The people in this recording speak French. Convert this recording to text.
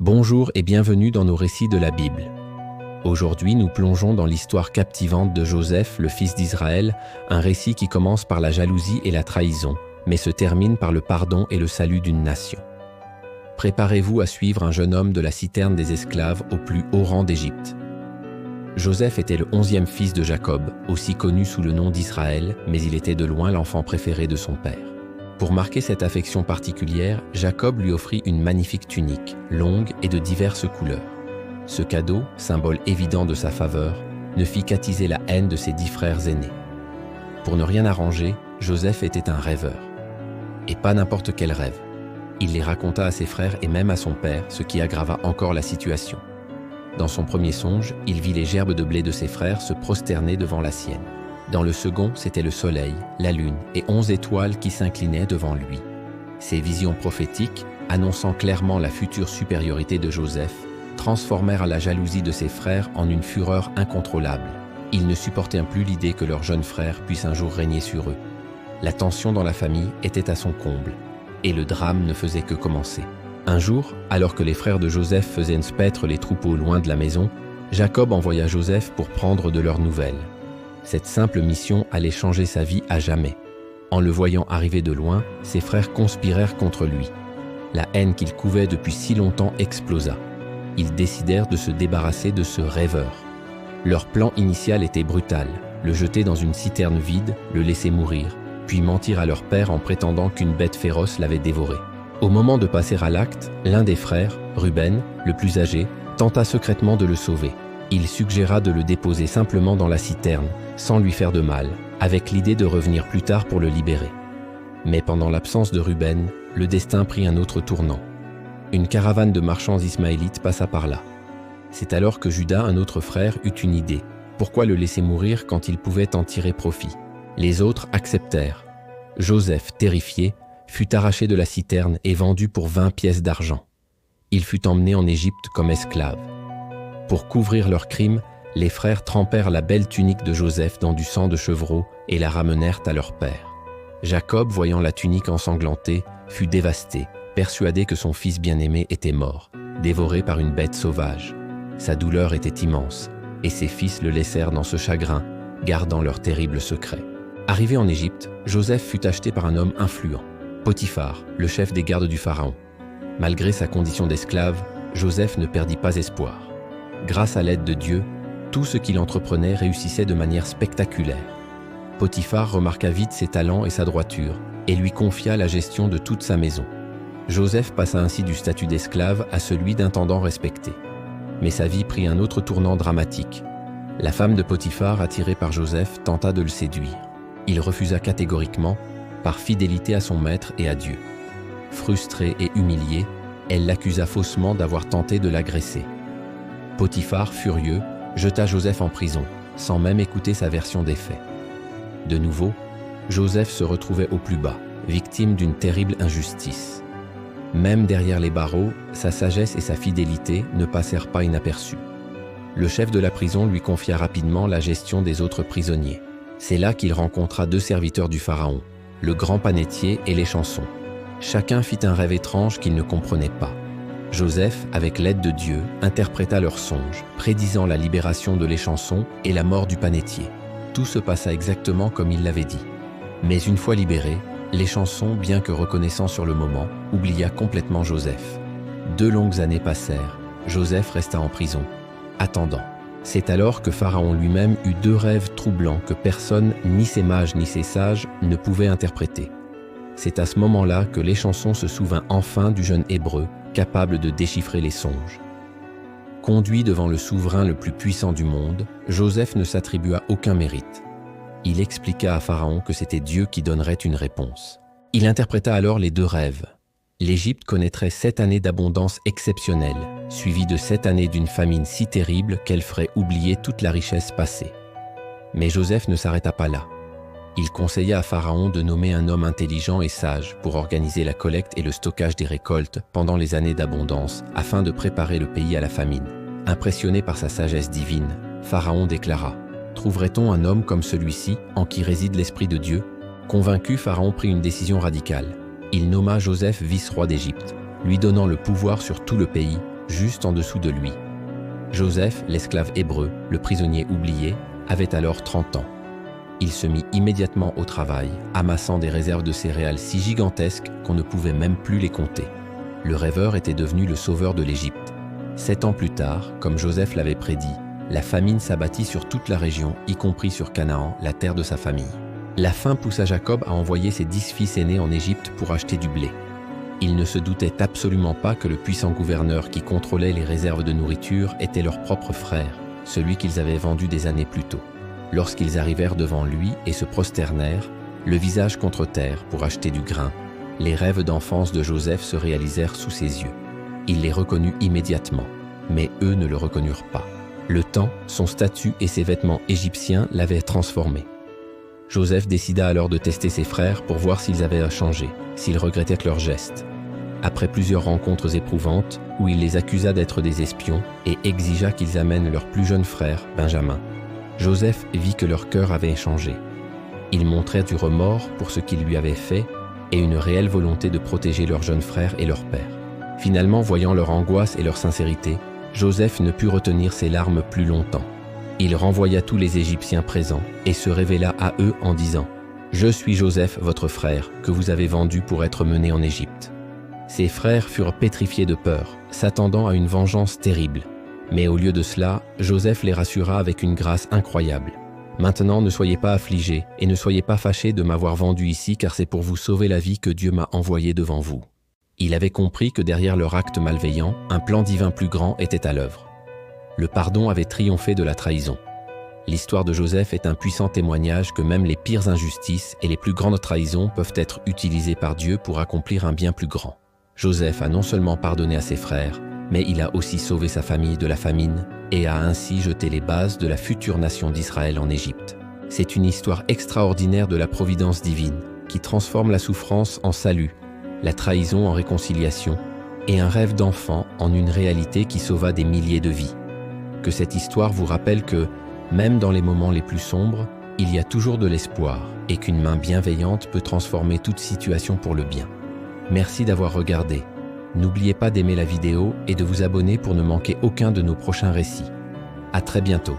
Bonjour et bienvenue dans nos récits de la Bible. Aujourd'hui, nous plongeons dans l'histoire captivante de Joseph, le fils d'Israël, un récit qui commence par la jalousie et la trahison, mais se termine par le pardon et le salut d'une nation. Préparez-vous à suivre un jeune homme de la citerne des esclaves au plus haut rang d'Égypte. Joseph était le 11e fils de Jacob, aussi connu sous le nom d'Israël, mais il était de loin l'enfant préféré de son père. Pour marquer cette affection particulière, Jacob lui offrit une magnifique tunique, longue et de diverses couleurs. Ce cadeau, symbole évident de sa faveur, ne fit qu'attiser la haine de ses 10 frères aînés. Pour ne rien arranger, Joseph était un rêveur. Et pas n'importe quel rêve. Il les raconta à ses frères et même à son père, ce qui aggrava encore la situation. Dans son premier songe, il vit les gerbes de blé de ses frères se prosterner devant la sienne. Dans le second, c'était le soleil, la lune et 11 étoiles qui s'inclinaient devant lui. Ces visions prophétiques, annonçant clairement la future supériorité de Joseph, transformèrent la jalousie de ses frères en une fureur incontrôlable. Ils ne supportaient plus l'idée que leur jeune frère puisse un jour régner sur eux. La tension dans la famille était à son comble, et le drame ne faisait que commencer. Un jour, alors que les frères de Joseph faisaient paître les troupeaux loin de la maison, Jacob envoya Joseph pour prendre de leurs nouvelles. Cette simple mission allait changer sa vie à jamais. En le voyant arriver de loin, ses frères conspirèrent contre lui. La haine qu'il couvait depuis si longtemps explosa. Ils décidèrent de se débarrasser de ce rêveur. Leur plan initial était brutal, le jeter dans une citerne vide, le laisser mourir, puis mentir à leur père en prétendant qu'une bête féroce l'avait dévoré. Au moment de passer à l'acte, l'un des frères, Ruben, le plus âgé, tenta secrètement de le sauver. Il suggéra de le déposer simplement dans la citerne, sans lui faire de mal, avec l'idée de revenir plus tard pour le libérer. Mais pendant l'absence de Ruben, le destin prit un autre tournant. Une caravane de marchands ismaélites passa par là. C'est alors que Juda, un autre frère, eut une idée. Pourquoi le laisser mourir quand il pouvait en tirer profit? Les autres acceptèrent. Joseph, terrifié, fut arraché de la citerne et vendu pour 20 pièces d'argent. Il fut emmené en Égypte comme esclave. Pour couvrir leurs crimes, les frères trempèrent la belle tunique de Joseph dans du sang de chevreau et la ramenèrent à leur père. Jacob, voyant la tunique ensanglantée, fut dévasté, persuadé que son fils bien-aimé était mort, dévoré par une bête sauvage. Sa douleur était immense, et ses fils le laissèrent dans ce chagrin, gardant leur terrible secret. Arrivé en Égypte, Joseph fut acheté par un homme influent, Potiphar, le chef des gardes du Pharaon. Malgré sa condition d'esclave, Joseph ne perdit pas espoir. Grâce à l'aide de Dieu, tout ce qu'il entreprenait réussissait de manière spectaculaire. Potiphar remarqua vite ses talents et sa droiture et lui confia la gestion de toute sa maison. Joseph passa ainsi du statut d'esclave à celui d'intendant respecté. Mais sa vie prit un autre tournant dramatique. La femme de Potiphar, attirée par Joseph, tenta de le séduire. Il refusa catégoriquement, par fidélité à son maître et à Dieu. Frustrée et humiliée, elle l'accusa faussement d'avoir tenté de l'agresser. Potiphar, furieux, jeta Joseph en prison, sans même écouter sa version des faits. De nouveau, Joseph se retrouvait au plus bas, victime d'une terrible injustice. Même derrière les barreaux, sa sagesse et sa fidélité ne passèrent pas inaperçues. Le chef de la prison lui confia rapidement la gestion des autres prisonniers. C'est là qu'il rencontra 2 serviteurs du Pharaon, le grand panetier et les chansons. Chacun fit un rêve étrange qu'il ne comprenait pas. Joseph, avec l'aide de Dieu, interpréta leurs songes, prédisant la libération de l'Échanson et la mort du panetier. Tout se passa exactement comme il l'avait dit. Mais une fois libéré, l'Échanson, bien que reconnaissant sur le moment, oublia complètement Joseph. 2 longues années passèrent. Joseph resta en prison, attendant. C'est alors que Pharaon lui-même eut 2 rêves troublants que personne, ni ses mages ni ses sages, ne pouvait interpréter. C'est à ce moment-là que l'Échanson se souvint enfin du jeune Hébreu, capable de déchiffrer les songes. Conduit devant le souverain le plus puissant du monde, Joseph ne s'attribua aucun mérite. Il expliqua à Pharaon que c'était Dieu qui donnerait une réponse. Il interpréta alors les 2 rêves. L'Égypte connaîtrait 7 années d'abondance exceptionnelle, suivies de 7 années d'une famine si terrible qu'elle ferait oublier toute la richesse passée. Mais Joseph ne s'arrêta pas là. Il conseilla à Pharaon de nommer un homme intelligent et sage pour organiser la collecte et le stockage des récoltes pendant les années d'abondance afin de préparer le pays à la famine. Impressionné par sa sagesse divine, Pharaon déclara « Trouverait-on un homme comme celui-ci en qui réside l'Esprit de Dieu ?» Convaincu, Pharaon prit une décision radicale. Il nomma Joseph vice-roi d'Égypte, lui donnant le pouvoir sur tout le pays juste en dessous de lui. Joseph, l'esclave hébreu, le prisonnier oublié, avait alors 30 ans. Il se mit immédiatement au travail, amassant des réserves de céréales si gigantesques qu'on ne pouvait même plus les compter. Le rêveur était devenu le sauveur de l'Égypte. 7 ans plus tard, comme Joseph l'avait prédit, la famine s'abattit sur toute la région, y compris sur Canaan, la terre de sa famille. La faim poussa Jacob à envoyer ses 10 fils aînés en Égypte pour acheter du blé. Il ne se doutait absolument pas que le puissant gouverneur qui contrôlait les réserves de nourriture était leur propre frère, celui qu'ils avaient vendu des années plus tôt. Lorsqu'ils arrivèrent devant lui et se prosternèrent, le visage contre terre pour acheter du grain, les rêves d'enfance de Joseph se réalisèrent sous ses yeux. Il les reconnut immédiatement, mais eux ne le reconnurent pas. Le temps, son statut et ses vêtements égyptiens l'avaient transformé. Joseph décida alors de tester ses frères pour voir s'ils avaient changé, s'ils regrettaient leurs gestes. Après plusieurs rencontres éprouvantes, où il les accusa d'être des espions et exigea qu'ils amènent leur plus jeune frère, Benjamin, Joseph vit que leur cœur avait changé. Ils montrèrent du remords pour ce qu'ils lui avaient fait et une réelle volonté de protéger leur jeune frère et leur père. Finalement, voyant leur angoisse et leur sincérité, Joseph ne put retenir ses larmes plus longtemps. Il renvoya tous les Égyptiens présents et se révéla à eux en disant « Je suis Joseph, votre frère, que vous avez vendu pour être mené en Égypte. » Ses frères furent pétrifiés de peur, s'attendant à une vengeance terrible. Mais au lieu de cela, Joseph les rassura avec une grâce incroyable. « Maintenant, ne soyez pas affligés et ne soyez pas fâchés de m'avoir vendu ici, car c'est pour vous sauver la vie que Dieu m'a envoyé devant vous. » Il avait compris que derrière leur acte malveillant, un plan divin plus grand était à l'œuvre. Le pardon avait triomphé de la trahison. L'histoire de Joseph est un puissant témoignage que même les pires injustices et les plus grandes trahisons peuvent être utilisées par Dieu pour accomplir un bien plus grand. Joseph a non seulement pardonné à ses frères, mais il a aussi sauvé sa famille de la famine et a ainsi jeté les bases de la future nation d'Israël en Égypte. C'est une histoire extraordinaire de la providence divine qui transforme la souffrance en salut, la trahison en réconciliation et un rêve d'enfant en une réalité qui sauva des milliers de vies. Que cette histoire vous rappelle que, même dans les moments les plus sombres, il y a toujours de l'espoir et qu'une main bienveillante peut transformer toute situation pour le bien. Merci d'avoir regardé. N'oubliez pas d'aimer la vidéo et de vous abonner pour ne manquer aucun de nos prochains récits. À très bientôt.